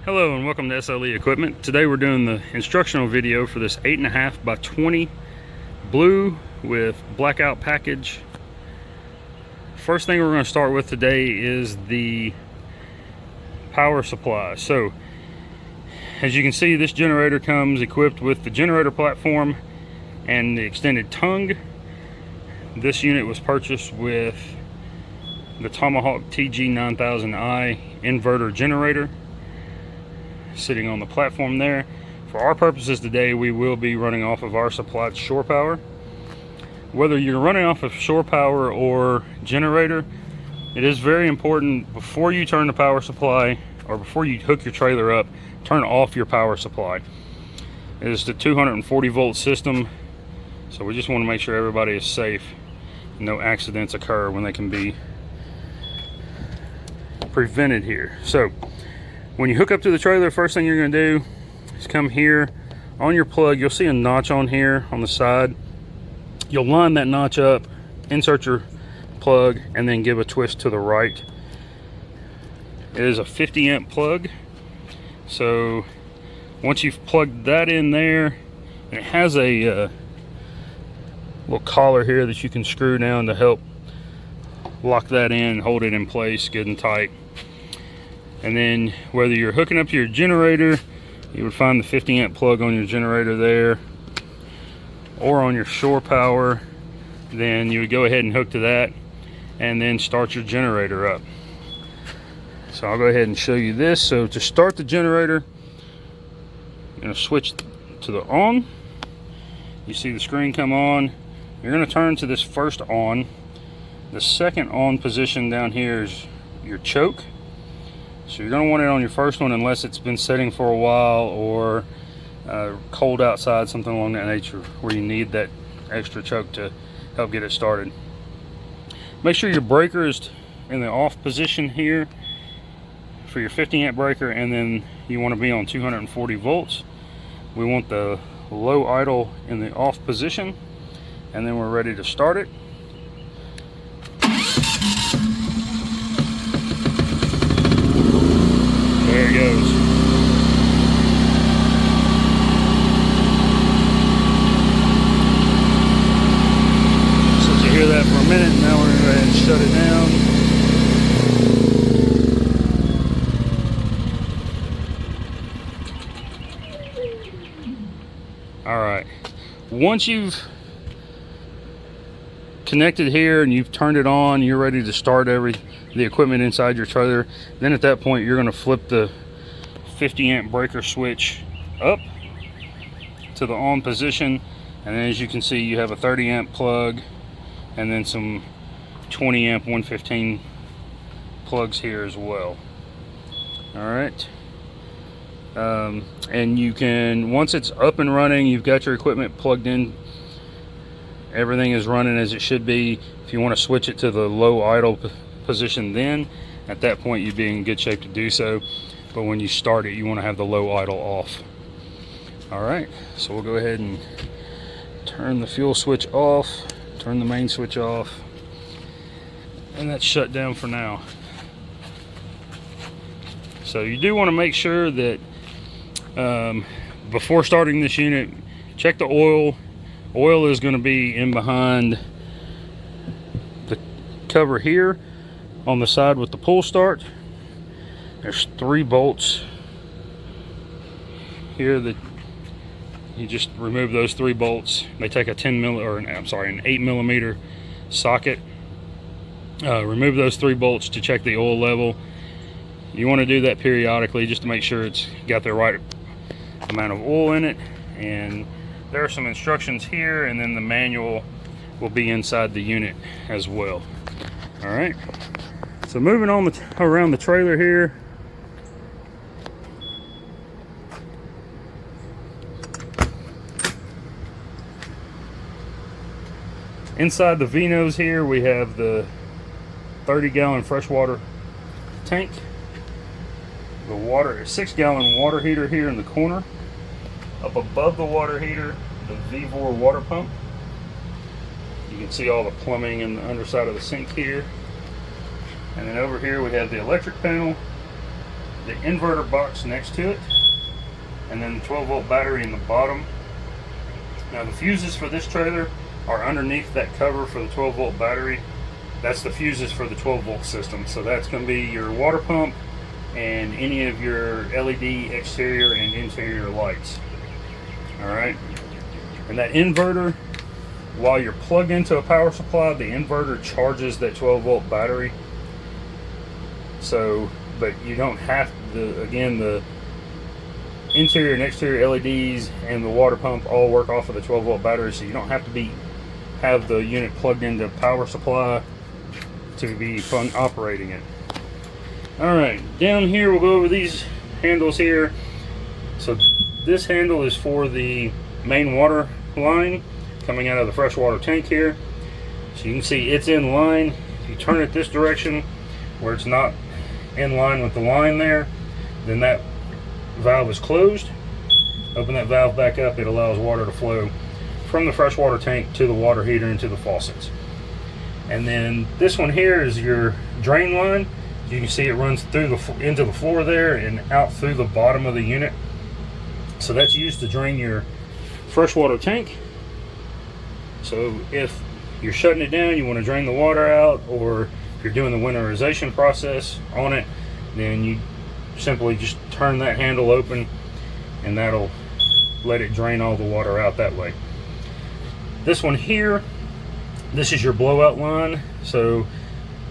Hello and welcome to SLE Equipment. Today we're doing the instructional video for this 8.5 by 20 blue with blackout package. First thing we're going to start with today is the power supply. So as you can see, this generator comes equipped with the generator platform and the extended tongue. This unit was purchased with the Tomahawk TG9000i inverter generator sitting on the platform there. For our purposes today, we will be running off of our supplied shore power. Whether you're running off of shore power or generator, it is very important before you turn the power supply or before you hook your trailer up, turn off your power supply. It is the 240 volt system, so we just want to make sure everybody is safe and no accidents occur when they can be prevented here. So when you hook up to the trailer, first thing you're going to do is come here on your plug. You'll see a notch on here on the side. You'll line that notch up, insert your plug, and then give a twist to the right. It is a 50 amp plug. So once you've plugged that in there, and it has a little collar here that you can screw down to help lock that in, hold it in place good and tight. And then whether you're hooking up to your generator, you would find the 50 amp plug on your generator there, or on your shore power, then you would go ahead and hook to that and then start your generator up. So I'll go ahead and show you this. So to start the generator, you're going to switch to the on. You see the screen come on. You're going to turn to this first on. The second on position down here is your choke. So you're going to want it on your first one unless it's been setting for a while or cold outside, something along that nature, where you need that extra choke to help get it started. Make sure your breaker is in the off position here for your 50 amp breaker, and then you want to be on 240 volts. We want the low idle in the off position, and then we're ready to start it. There it goes. So you hear that for a minute, and now we're going to go ahead and shut it down. Alright. Once you've connected here and you've turned it on, you're ready to start the equipment inside your trailer. Then at that point, you're going to flip the 50 amp breaker switch up to the on position, and then as you can see, you have a 30 amp plug and then some 20 amp 115 plugs here as well. All right. And you can, once it's up and running, you've got your equipment plugged in, everything is running as it should be. If you want to switch it to the low idle position, then at that point you'd be in good shape to do so. But when you start it, you want to have the low idle off. All right, so we'll go ahead and turn the fuel switch off, turn the main switch off, and that's shut down for now. So you do want to make sure that before starting this unit, check the oil. Oil is going to be in behind the cover here on the side with the pull start. There's 3 bolts here that you just remove those 3 bolts. They take a an 8 millimeter socket. Remove those 3 bolts to check the oil level. You want to do that periodically just to make sure it's got the right amount of oil in it. And there are some instructions here, and then the manual will be inside the unit as well. All right, so moving on around the trailer here. Inside the V-nose here, we have the 30-gallon freshwater tank. The 6-gallon water heater here in the corner. Up above the water heater, the V4 water pump. You can see all the plumbing in the underside of the sink here. And then over here we have the electric panel, the inverter box next to it, and then the 12-volt battery in the bottom. Now the fuses for this trailer are underneath that cover for the 12-volt battery. That's the fuses for the 12-volt system. So that's going to be your water pump and any of your LED exterior and interior lights. Alright, and that inverter, while you're plugged into a power supply, the inverter charges that 12-volt battery. So, but you don't have to, again, the interior and exterior LEDs and the water pump all work off of the 12-volt battery, so you don't have to have the unit plugged into power supply to be fun operating it. Alright, down here we'll go over these handles here. So this handle is for the main water line coming out of the freshwater tank here. So you can see it's in line. If you turn it this direction where it's not in line with the line there, then that valve is closed. Open that valve back up, it allows water to flow from the freshwater tank to the water heater into the faucets. And then this one here is your drain line. You can see it runs through into the floor there and out through the bottom of the unit. So that's used to drain your freshwater tank. So if you're shutting it down, you want to drain the water out, or if you're doing the winterization process on it, then you simply just turn that handle open and that'll let it drain all the water out that way. This one here, this is your blowout line. So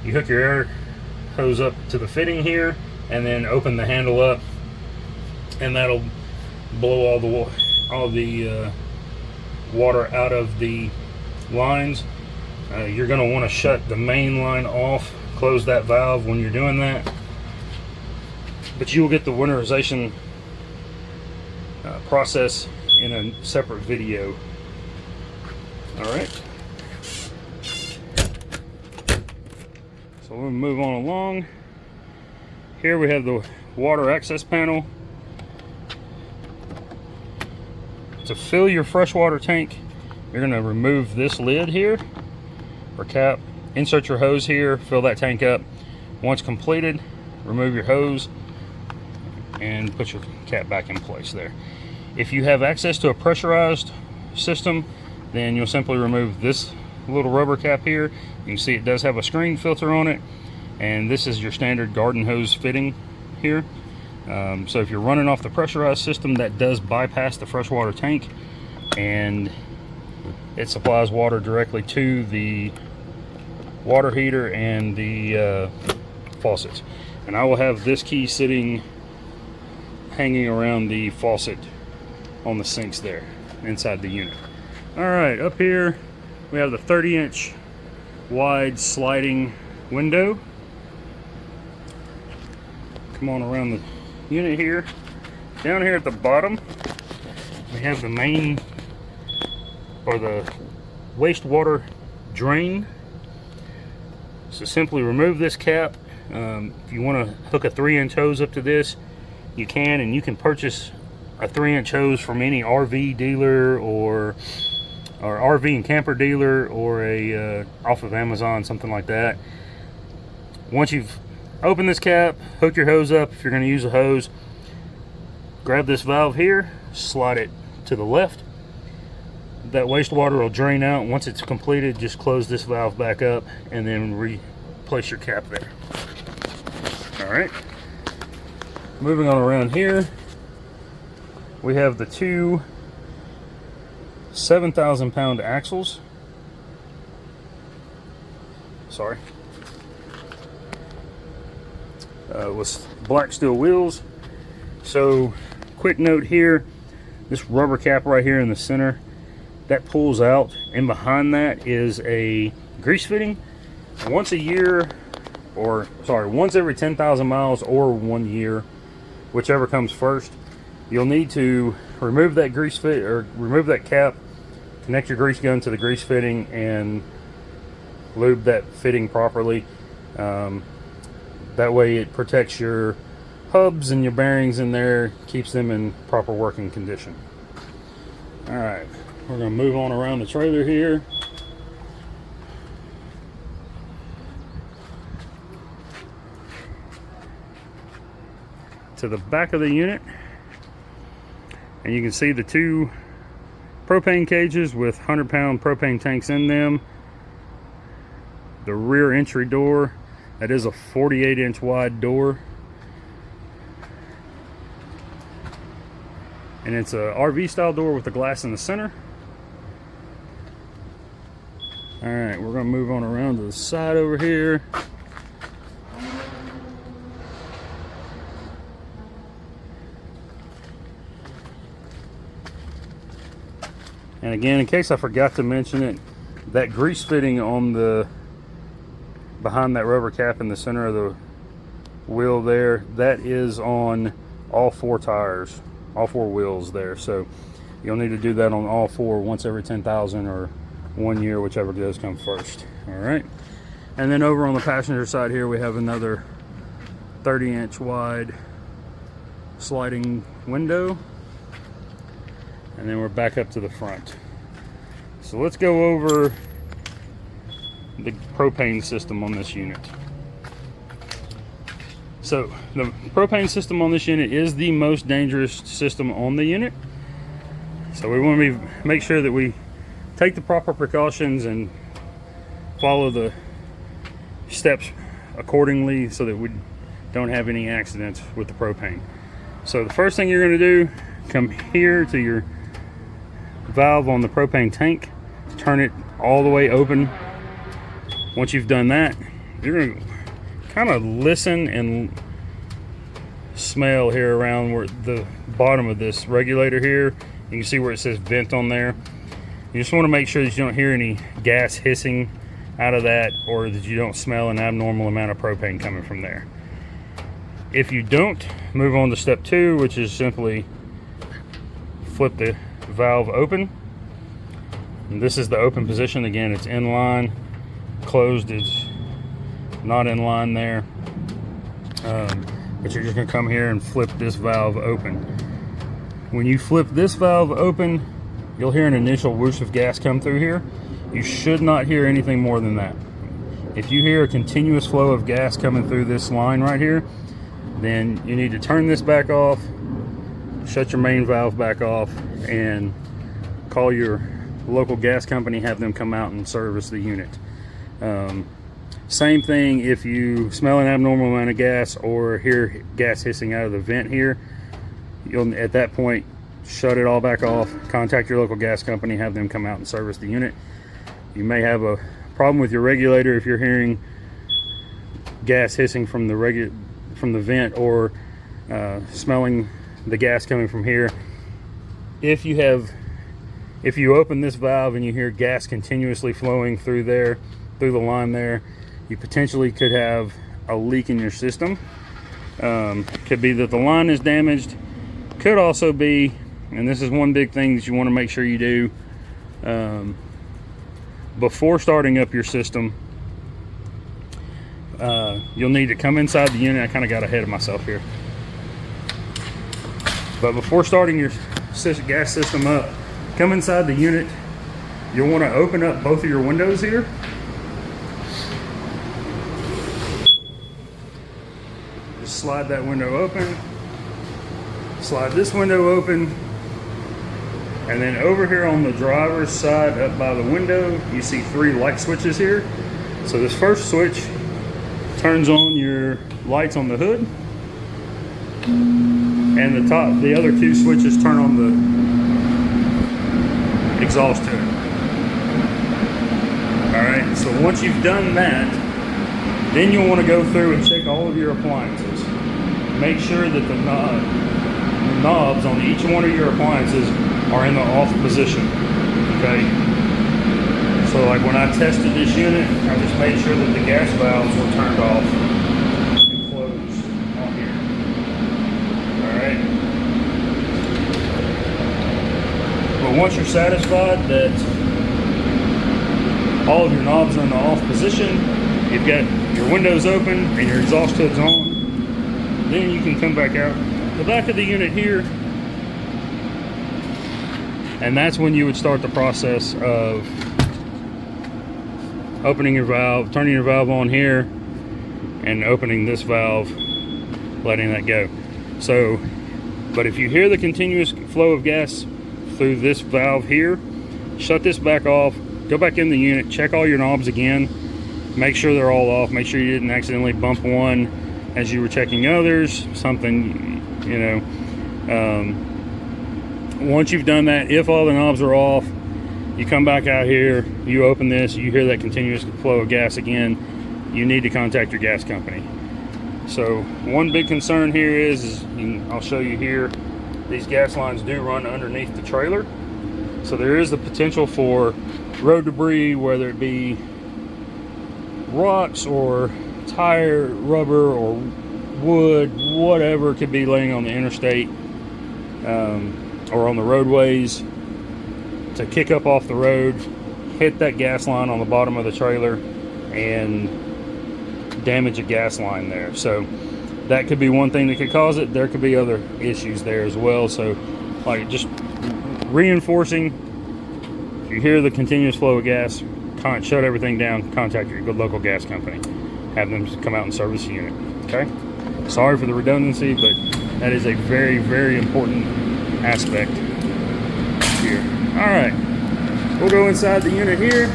you hook your air hose up to the fitting here and then open the handle up, and that'll blow all the water out of the lines. You're going to want to shut the main line off, close that valve when you're doing that, but you will get the winterization process in a separate video. Alright, so we'll move on along. Here we have the water access panel. To fill your freshwater tank, you're going to remove this lid here or cap, insert your hose here, fill that tank up. Once completed, remove your hose and put your cap back in place there. If you have access to a pressurized system, then you'll simply remove this little rubber cap here. You can see it does have a screen filter on it, and this is your standard garden hose fitting here. So if you're running off the pressurized system, that does bypass the freshwater tank, and it supplies water directly to the water heater and the faucets. And I will have this key sitting hanging around the faucet on the sinks there inside the unit. Alright, up here we have the 30-inch wide sliding window. Come on around the unit here. Down here at the bottom we have the main, or the wastewater drain. So simply remove this cap. If you want to hook a 3-inch hose up to this, you can, and you can purchase a 3-inch hose from any RV dealer or RV and camper dealer, or a off of Amazon, something like that. Once you've opened this cap, hook your hose up. If you're going to use a hose, grab this valve here, slide it to the left. That wastewater will drain out. Once it's completed, just close this valve back up and then replace your cap there. Alright, moving on around here, we have the two 7,000 pound axles. Sorry. With black steel wheels. So quick note here, this rubber cap right here in the center, that pulls out, and behind that is a grease fitting. Once a year, or sorry, once every 10,000 miles or 1 year, whichever comes first, you'll need to remove that grease fit, or remove that cap, connect your grease gun to the grease fitting and lube that fitting properly. That way it protects your hubs and your bearings in there, keeps them in proper working condition. Alright, we're going to move on around the trailer here. to the back of the unit, and you can see the two propane cages with 100-pound propane tanks in them. The rear entry door, that is a 48-inch wide door, and it's a RV style door with the glass in the center. All right, we're gonna move on around to the side over here. And again, in case I forgot to mention it, that grease fitting on the behind that rubber cap in the center of the wheel there, that is on all four tires, all four wheels there. So you'll need to do that on all four once every 10,000 or 1 year, whichever does come first. All right. And then over on the passenger side here, we have another 30-inch wide sliding window. And then we're back up to the front. So let's go over the propane system on this unit. So the propane system on this unit is the most dangerous system on the unit. So we want to make sure that we take the proper precautions and follow the steps accordingly so that we don't have any accidents with the propane. So the first thing you're going to do, come here to your valve on the propane tank, turn it all the way open. Once you've done that, you're going to kind of listen and smell here around where the bottom of this regulator here. You can see where it says vent on there. You just want to make sure that you don't hear any gas hissing out of that, or that you don't smell an abnormal amount of propane coming from there. If you don't, move on to step 2, which is simply flip the valve open. And this is the open position. Again, it's in line. Closed is not in line there. But you're just going to come here and flip this valve open. When you flip this valve open, you'll hear an initial whoosh of gas come through here. You should not hear anything more than that. If you hear a continuous flow of gas coming through this line right here, then you need to turn this back off, shut your main valve back off, and call your local gas company, have them come out and service the unit. Same thing if you smell an abnormal amount of gas or hear gas hissing out of the vent here, you'll at that point shut it all back off, contact your local gas company, have them come out and service the unit. You may have a problem with your regulator if you're hearing gas hissing from the vent, or smelling the gas coming from here. If you open this valve and you hear gas continuously flowing through there, through the line there, you potentially could have a leak in your system. Could be that the line is damaged. Could also be, and this is one big thing that you want to make sure you do before starting up your system, you'll need to come inside the unit. I kind of got ahead of myself here. But before starting your gas system up, come inside the unit. You'll want to open up both of your windows here. Just slide that window open. Slide this window open. And then over here on the driver's side up by the window, you see 3 light switches here. So this first switch turns on your lights on the hood. And the other 2 switches turn on the exhaust hood. Alright, so once you've done that, then you'll want to go through and check all of your appliances. Make sure that the knobs on each one of your appliances are in the off position. Okay? So like when I tested this unit, I just made sure that the gas valves were turned off and closed on here. Alright? But once you're satisfied that all of your knobs are in the off position, you've got your windows open and your exhaust hood's on, then you can come back out the back of the unit here, and that's when you would start the process of opening your valve, turning your valve on here, and opening this valve, letting that go. So, but if you hear the continuous flow of gas through this valve here, shut this back off, go back in the unit, check all your knobs again, make sure they're all off, make sure you didn't accidentally bump one as you were checking others, something, you know. Once you've done that, if all the knobs are off, you come back out here, you open this, you hear that continuous flow of gas again, you need to contact your gas company. So one big concern here is I'll show you here, these gas lines do run underneath the trailer. So there is the potential for road debris, whether it be rocks or tire rubber or wood, whatever could be laying on the interstate or on the roadways, to kick up off the road, hit that gas line on the bottom of the trailer and damage a gas line there. So that could be one thing that could cause it. There could be other issues there as well. So like, just reinforcing, if you hear the continuous flow of gas, shut everything down, contact your good local gas company, have them come out and service the unit. Okay, sorry for the redundancy, but that is a very, very important aspect here. All right, we'll go inside the unit here.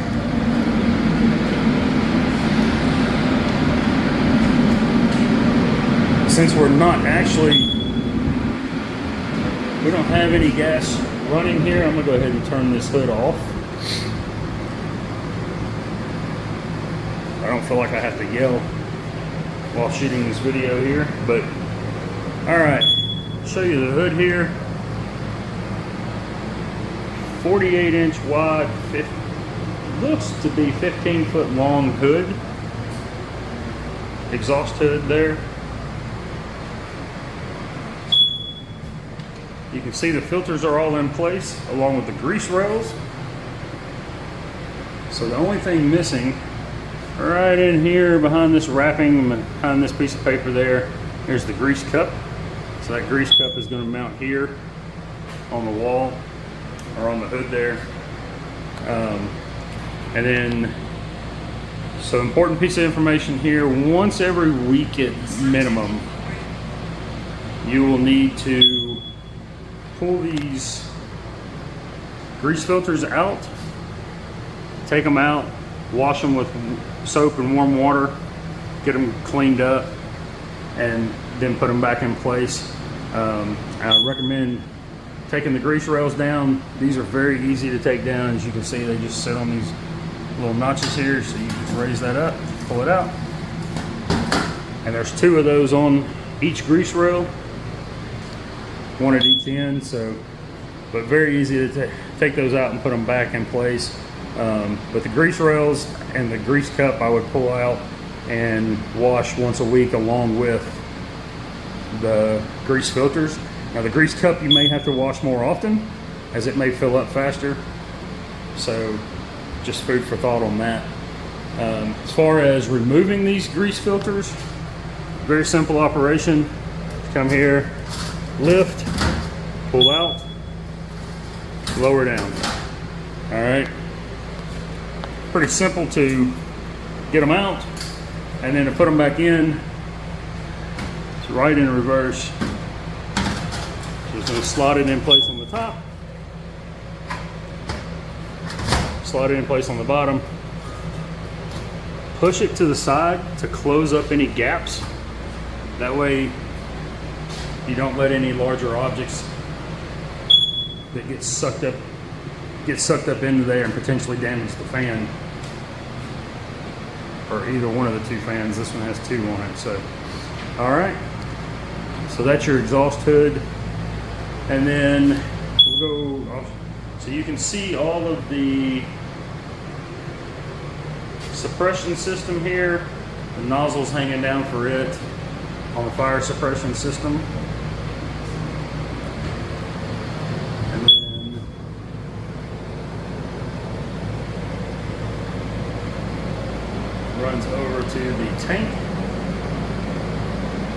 Since we're not actually, we don't have any gas running here, I'm gonna go ahead and turn this hood off. I don't feel like I have to yell while shooting this video here, but all right, show you the hood here. 48-inch wide, looks to be 15-foot long hood, exhaust hood there. You can see the filters are all in place along with the grease rails. So the only thing missing right in here behind this wrapping, behind this piece of paper there, here's the grease cup. So that grease cup is going to mount here on the wall or on the hood there. And then, so important piece of information here, once every week at minimum, you will need to pull these grease filters out, take them out, wash them with soap and warm water, get them cleaned up, and then put them back in place. I recommend taking the grease rails down. These are very easy to take down. As you can see, they just sit on these little notches here, so you just raise that up, pull it out. And there's 2 of those on each grease rail, 1 at each end, so, but very easy to take those out and put them back in place. But the grease rails and the grease cup I would pull out and wash once a week along with the grease filters. Now the grease cup you may have to wash more often as it may fill up faster, so just food for thought on that. As far as removing these grease filters, very simple operation. Come here, lift, pull out, lower down. All right, pretty simple to get them out, and then to put them back in, it's right in reverse. Just going to slide it in place on the top, slide it in place on the bottom, push it to the side to close up any gaps. That way you don't let any larger objects that get sucked up into there and potentially damage the fan, or either one of the 2 fans. This one has 2 on it. So all right, so that's your exhaust hood. And then we'll go off, so you can see all of the suppression system here, the nozzles hanging down for it on the fire suppression system. And then runs over to the tank,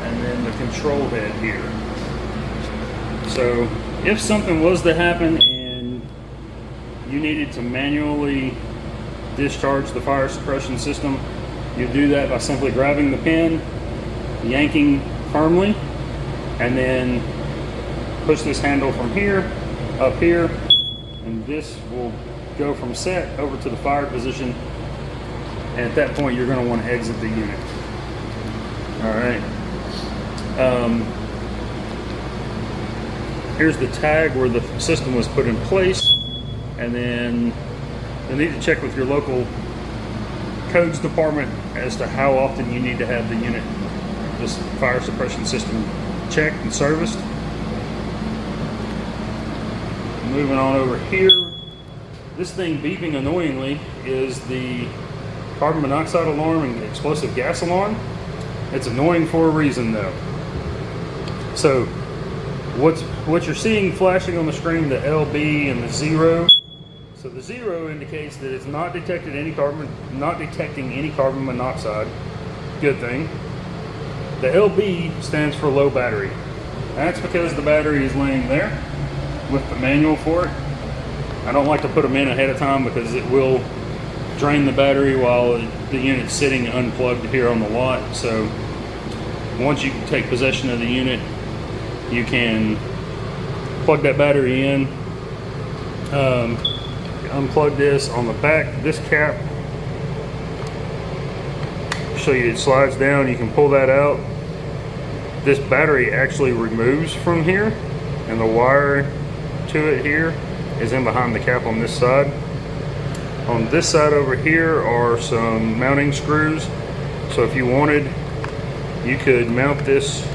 and then the control head here. So if something was to happen and you needed to manually discharge the fire suppression system, you do that by simply grabbing the pin, yanking firmly, and then push this handle from here up here, and this will go from set over to the fired position. And at that point, you're going to want to exit the unit. All right. Here's the tag where the system was put in place, and then you'll need to check with your local codes department as to how often you need to have the unit, this fire suppression system, checked and serviced. Moving on over here, this thing beeping annoyingly is the carbon monoxide alarm and explosive gas alarm. It's annoying for a reason though. So what you're seeing flashing on the screen, the LB and the 0. So the 0 indicates that it's not detecting any carbon monoxide. Good thing. The LB stands for low battery. That's because the battery is laying there with the manual for it. I don't like to put them in ahead of time because it will drain the battery while the unit's sitting unplugged here on the lot. So once you take possession of the unit, you can plug that battery in, unplug this on the back. This cap, show you, it slides down, you can pull that out. This battery actually removes from here, and the wire to it here is in behind the cap on this side. On this side over here are some mounting screws, so if you wanted, you could mount this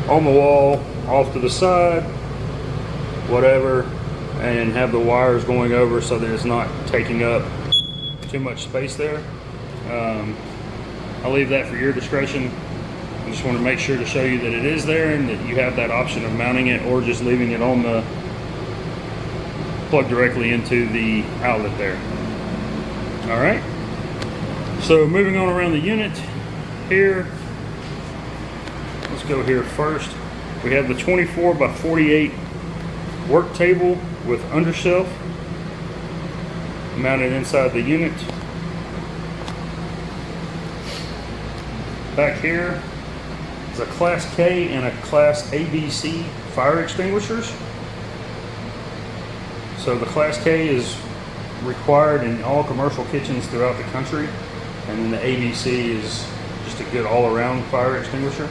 on the wall, off to the side, whatever, and have the wires going over so that it's not taking up too much space there. I'll leave that for your discretion. I just want to make sure to show you that it is there and that you have that option of mounting it or just leaving it on the plug directly into the outlet there. All right, so moving on around the unit here, let's go here first. We have the 24 by 48 work table with undershelf mounted inside the unit. Back here is a Class K and a Class ABC fire extinguishers. So the Class K is required in all commercial kitchens throughout the country, and then the ABC is just a good all-around fire extinguisher.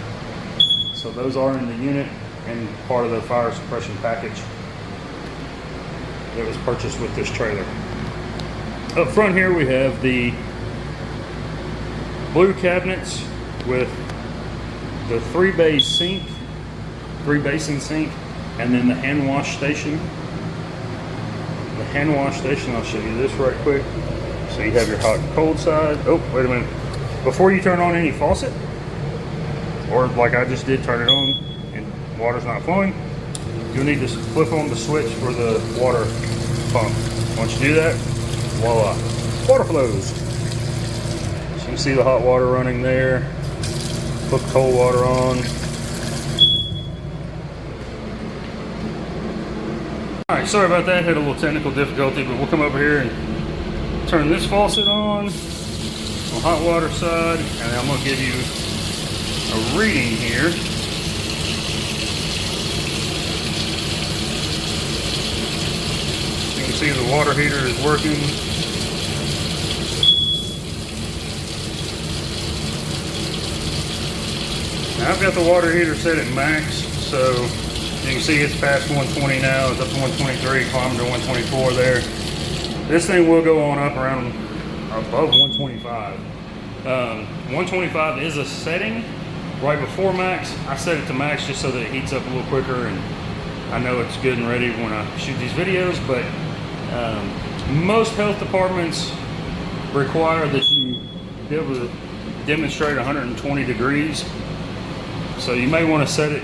So those are in the unit and part of the fire suppression package that was purchased with this trailer. Up front here we have the blue cabinets with the 3-basin sink, and then the hand wash station. The hand wash station, I'll show you this right quick. So you have your hot and cold side. Oh, wait a minute. Before you turn on any faucet, or like I just did, turn it on and water's not flowing, you'll need to flip on the switch for the water pump. Once you do that, voila, water flows. So you can see the hot water running there. Put cold water on. Alright, sorry about that, had a little technical difficulty, but we'll come over here and turn this faucet on hot water side, and I'm going to give you a reading here. You can see the water heater is working. Now I've got the water heater set at max, so you can see it's past 120 now. It's up to 123, climbing to 124 there. This thing will go on up around above 125. 125 is a setting right before max. I set it to max just so that it heats up a little quicker, and I know it's good and ready when I shoot these videos, but most health departments require that you be able to demonstrate 120 degrees. So you may want to set it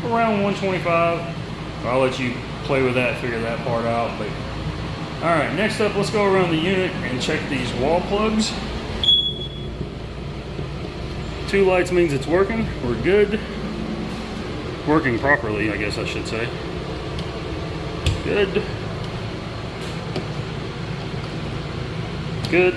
around 125. I'll let you play with that, figure that part out. But all right, next up, let's go around the unit and check these wall plugs. 2 lights means it's working. We're good. Working properly, I guess I should say. Good. Good.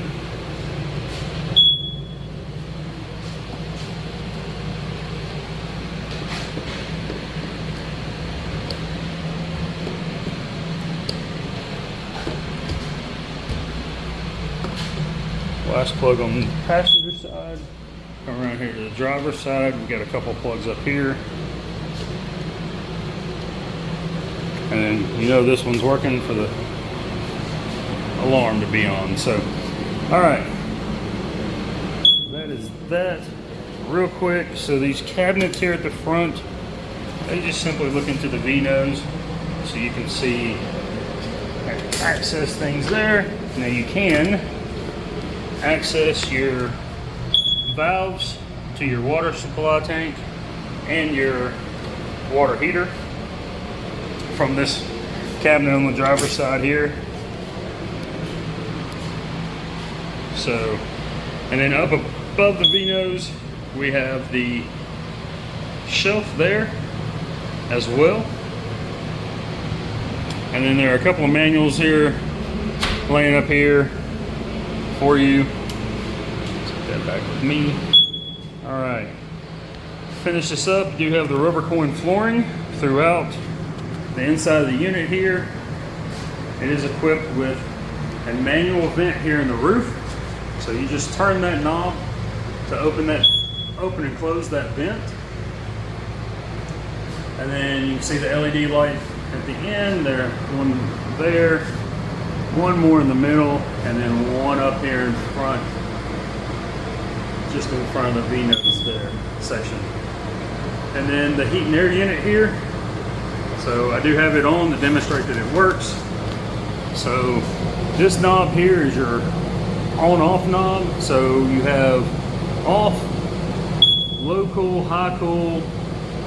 Last plug on the passenger side. Come around here to the driver's side. We've got a couple plugs up here. And then you know this one's working for the alarm to be on. So, all right. That is that. Real quick, so these cabinets here at the front, they just simply look into the V-nose so you can see access things there. Now you can access your valves to your water supply tank and your water heater from this cabinet on the driver's side here. So, and then up above the V-nose we have the shelf there as well. And then there are a couple of manuals here laying up here for you. Take that back with me. All right. Finish this up. Do have the rubber coin flooring throughout the inside of the unit here. It is equipped with a manual vent here in the roof. So you just turn that knob to open and close that vent. And then you can see the LED light at the end. There, one there, one more in the middle, and then one up here in front, just in front of the V-nose there section. And then the heat and air unit here. So I do have it on to demonstrate that it works. So this knob here is your on-off knob. So you have off, low cool, high cool,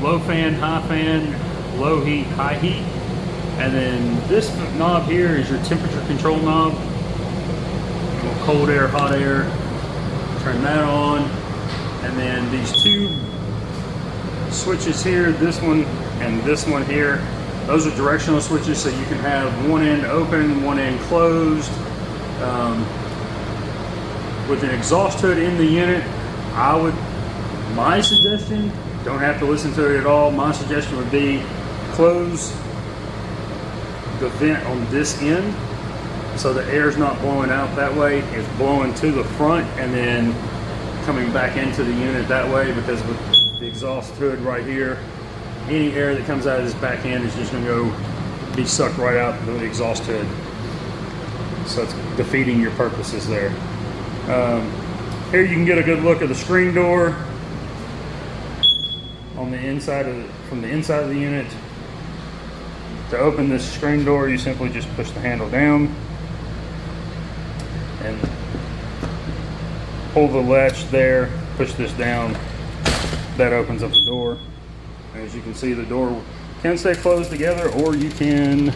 low fan, high fan, low heat, high heat. And then this knob here is your temperature control knob. Cold air, hot air, turn that on. And then these two switches here, this one and this one here, those are directional switches, so you can have one end open, one end closed. With an exhaust hood in the unit, my suggestion, don't have to listen to it at all, my suggestion would be close the vent on this end so the air's not blowing out that way. It's blowing to the front and then coming back into the unit that way, because with the exhaust hood right here, any air that comes out of this back end is just going to go be sucked right out through the exhaust hood. So it's defeating your purposes there. Here you can get a good look at the screen door on the inside of from the inside of the unit. To open this screen door, you simply just push the handle down and pull the latch there, push this down, that opens up the door. As you can see, the door can stay closed together, or you can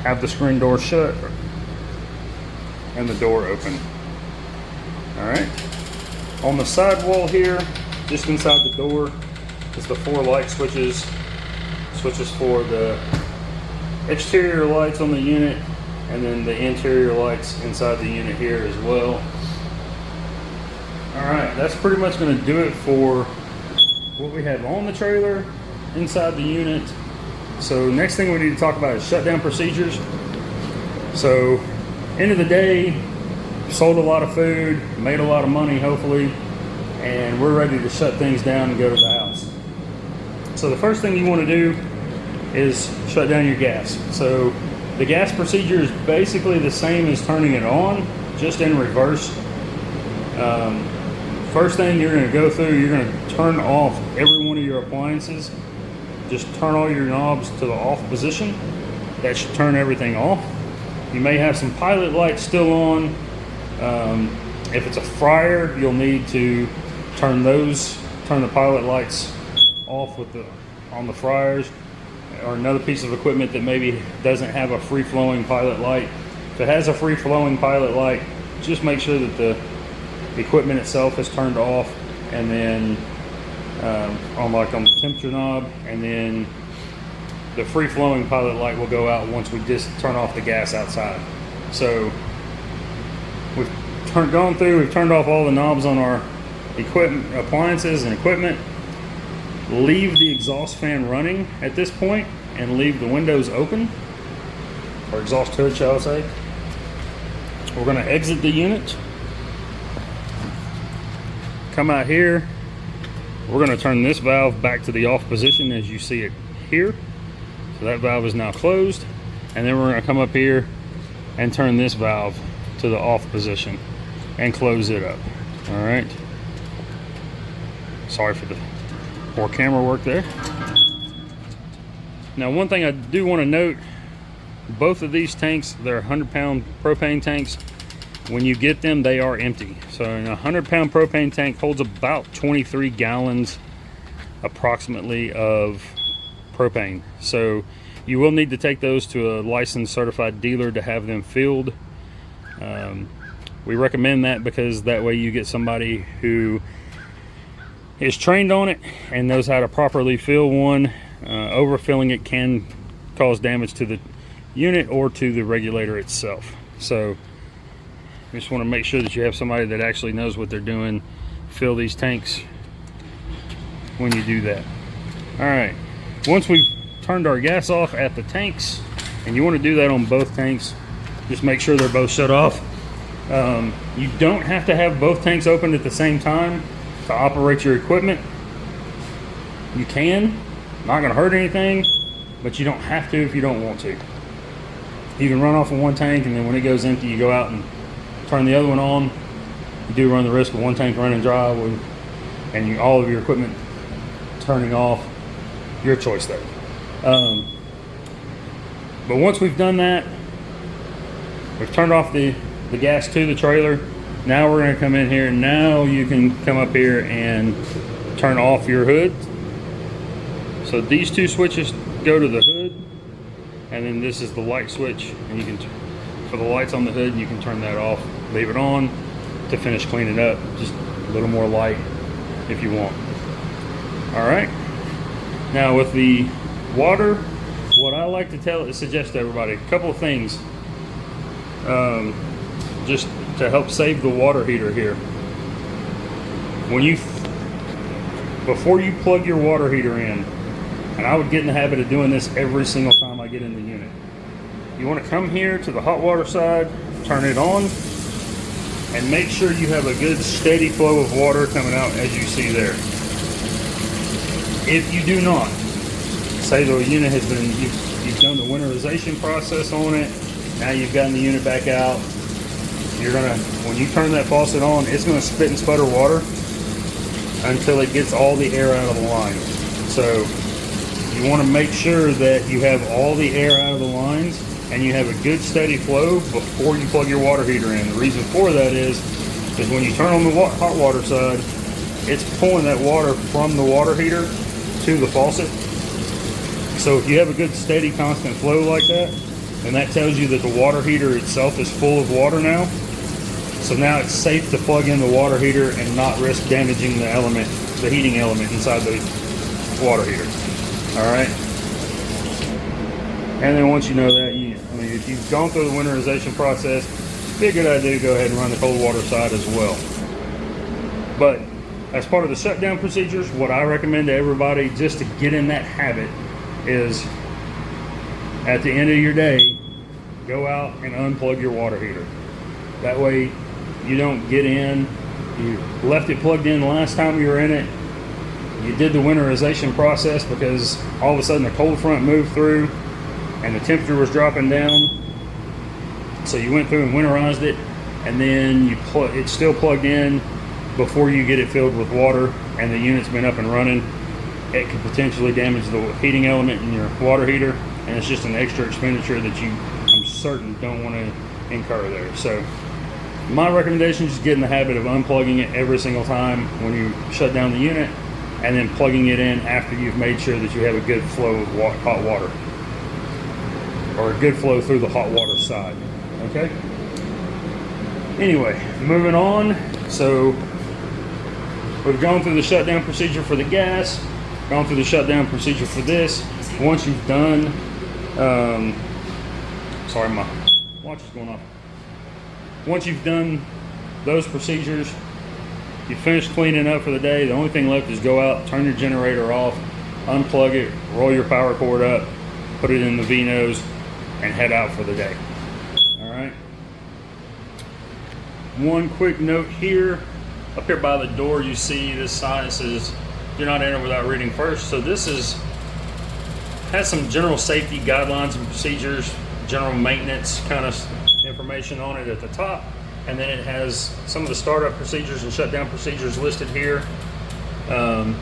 have the screen door shut and the door open. All right. On the side wall here, just inside the door, is the 4 light switches. Switches for the exterior lights on the unit, and then the interior lights inside the unit here as well. All right, that's pretty much going to do it for what we have on the trailer inside the unit. So next thing we need to talk about is shutdown procedures. So end of the day, sold a lot of food, made a lot of money hopefully, and we're ready to shut things down and go to the house. So the first thing you want to do is shut down your gas. So the gas procedure is basically the same as turning it on, just in reverse. First thing you're going to go through, you're going to turn off every one of your appliances. Just turn all your knobs to the off position. That should turn everything off. You may have some pilot lights still on. If it's a fryer, you'll need to turn the pilot lights off on the fryers, or another piece of equipment that maybe doesn't have a free-flowing pilot light. If it has a free-flowing pilot light, just make sure that the equipment itself is turned off, and then on the temperature knob, and then the free-flowing pilot light will go out once we just turn off the gas outside. So we've gone through, we've turned off all the knobs on our equipment, appliances and equipment. Leave the exhaust fan running at this point and leave the windows open, or exhaust hood shall I say. We're going to exit the unit, come out here. We're going to turn this valve back to the off position as you see it here. So that valve is now closed, and then we're going to come up here and turn this valve to the off position and close it up. All right. Sorry for the poor camera work there. Now, one thing I do want to note, both of these tanks, they're 100-pound propane tanks. When you get them, they are empty. So a 100-pound propane tank holds about 23 gallons approximately of propane. So you will need to take those to a licensed certified dealer to have them filled. We recommend that because that way you get somebody who is trained on it and knows how to properly fill one. Overfilling it can cause damage to the unit or to the regulator itself. So you just want to make sure that you have somebody that actually knows what they're doing. Fill these tanks when you do that. All right, once we've turned our gas off at the tanks, and you want to do that on both tanks, just make sure they're both shut off. You don't have to have both tanks open at the same time to operate your equipment. You can, not going to hurt anything, but you don't have to if you don't want to. You can run off of one tank, and then when it goes empty, you go out and turn the other one on. You do run the risk of one tank running dry and all of your equipment turning off. Your choice there. But once we've done that, we've turned off the gas to the trailer. Now we're going to come in here, and now you can come up here and turn off your hood. So these two switches go to the hood, and then this is the light switch, and you can, for the lights on the hood, you can turn that off, leave it on to finish cleaning up, just a little more light if you want. All right, now with the water, what I like to suggest to everybody, a couple of things just to help save the water heater here. Before you plug your water heater in, and I would get in the habit of doing this every single time I get in the unit, you want to come here to the hot water side, turn it on, and make sure you have a good steady flow of water coming out as you see there. If you do not, say the unit has been, you've done the winterization process on it, now you've gotten the unit back out, when you turn that faucet on, it's gonna spit and sputter water until it gets all the air out of the line. So you wanna make sure that you have all the air out of the lines and you have a good steady flow before you plug your water heater in. The reason for that is when you turn on the hot water side, it's pulling that water from the water heater to the faucet. So if you have a good steady constant flow like that, then that tells you that the water heater itself is full of water now. So now it's safe to plug in the water heater and not risk damaging the heating element inside the water heater. All right. And then once you know that, if you've gone through the winterization process, it'd be a good idea to go ahead and run the cold water side as well. But as part of the shutdown procedures, what I recommend to everybody just to get in that habit is at the end of your day, go out and unplug your water heater. That way you don't get in, you left it plugged in the last time you were in it, you did the winterization process because all of a sudden the cold front moved through and the temperature was dropping down. So you went through and winterized it, and then it's still plugged in before you get it filled with water and the unit's been up and running. It could potentially damage the heating element in your water heater, and it's just an extra expenditure that I'm certain don't want to incur there. So my recommendation is just get in the habit of unplugging it every single time when you shut down the unit, and then plugging it in after you've made sure that you have a good flow of hot water, or a good flow through the hot water side. Okay? Anyway, moving on. So we've gone through the shutdown procedure for the gas, gone through the shutdown procedure for this. Once you've done, sorry, my watch is going off. Once you've done those procedures, you finished cleaning up for the day, the only thing left is go out, turn your generator off, unplug it, roll your power cord up, put it in the V-nose, and head out for the day. All right? One quick note here, up here by the door, you see this sign that says "Do not enter without reading first." So this has some general safety guidelines and procedures, general maintenance kind of information on it at the top, and then it has some of the startup procedures and shutdown procedures listed here, and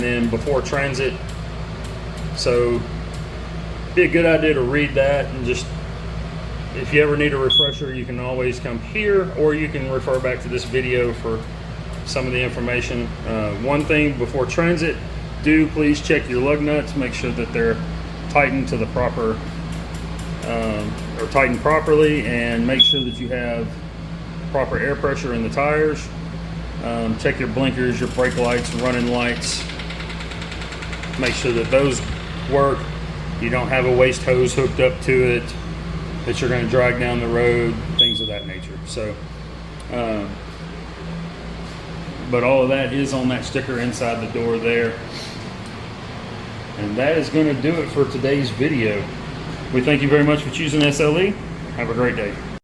then before transit. So be a good idea to read that, and just if you ever need a refresher, you can always come here, or you can refer back to this video for some of the information. One thing before transit, do please check your lug nuts, make sure that they're tightened to the proper, or tightened properly, and make sure that you have proper air pressure in the tires. Check your blinkers, your brake lights, running lights. Make sure that those work. You don't have a waste hose hooked up to it that you're going to drag down the road, things of that nature. So, but all of that is on that sticker inside the door there. And that is going to do it for today's video. We thank you very much for choosing SLE. Have a great day.